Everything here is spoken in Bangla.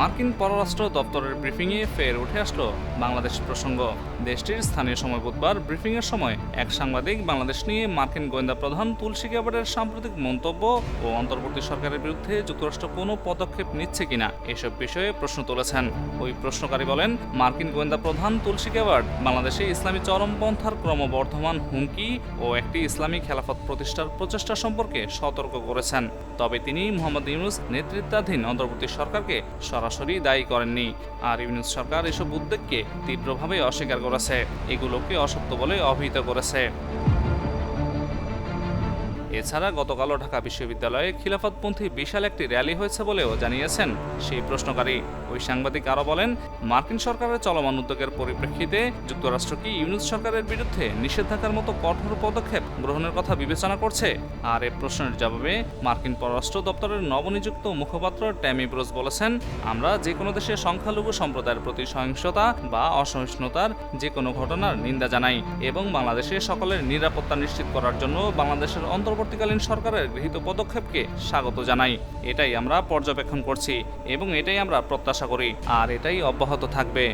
মার্কিন পররাষ্ট্র দপ্তরের ব্রিফিংয়ে ফের উঠে আসলো বাংলাদেশ প্রসঙ্গ। দেশটির স্থানীয় সময় বুধবার ব্রিফিংয়ের সময় এক সাংবাদিক বাংলাদেশ নিয়ে মার্কিন গোয়েন্দা প্রধান তুলসী গ্যাবার্ডের সাম্প্রতিক মন্তব্য ও অন্তর্বর্তী সরকারের বিরুদ্ধে যুক্তরাষ্ট্র কোনো পদক্ষেপ নিচ্ছে কিনা এসব বিষয়ে প্রশ্ন তুলেছেন। ওই প্রশ্নকারী বলেন, মার্কিন গোয়েন্দা প্রধান তুলসী গ্যাবার্ড বাংলাদেশে ইসলামী চরমপন্থার ক্রমবর্ধমান হুমকি ও একটি ইসলামী খেলাফত প্রতিষ্ঠার প্রচেষ্টা সম্পর্কে সতর্ক করেছেন। তবে তিনি মোহাম্মদ ইউনূস নেতৃত্বাধীন অন্তর্বর্তী সরকারকে সরাসরি দায়ী করেননি। আর ইউনূস সরকার এসব উদ্বেগকে তীব্রভাবে অস্বীকার করেছে, এগুলোকে অসত্য বলে অভিহিত করেছে। এছাড়া গতকালও ঢাকা বিশ্ববিদ্যালয়ে খিলাফতপন্থী বিশাল একটি র্যালি হয়েছে বলেও জানিয়েছেন সেই প্রশ্নকারী। ওই সাংবাদিক আরও বলেন, মার্কিন সরকারের চলমান উদ্যোগের পরিপ্রেক্ষিতে যুক্তরাষ্ট্র কি ইউনূস সরকারের বিরুদ্ধে নিষেধাজ্ঞার মতো কঠোর পদক্ষেপ গ্রহণের কথা বিবেচনা করছে? আর এ প্রশ্নের জবাবে মার্কিন পররাষ্ট্র দপ্তরের নবনিযুক্ত মুখপাত্র ট্যামি ব্রুস বলেছেন, আমরা যে কোনো দেশে সংখ্যালঘু সম্প্রদায়ের প্রতি সহিংসতা বা অসহিষ্ণুতার যে কোনো ঘটনার নিন্দা জানাই এবং বাংলাদেশে সকলের নিরাপত্তা নিশ্চিত করার জন্য বাংলাদেশের অন্তর্বর্তীকালীন সরকারের গৃহীত পদক্ষেপকে স্বাগত জানাই। এটাই আমরা পর্যবেক্ষণ করছি এবং এটাই আমরা প্রত্যাশা করি, আর এটাই অব্যাহত থাকবে।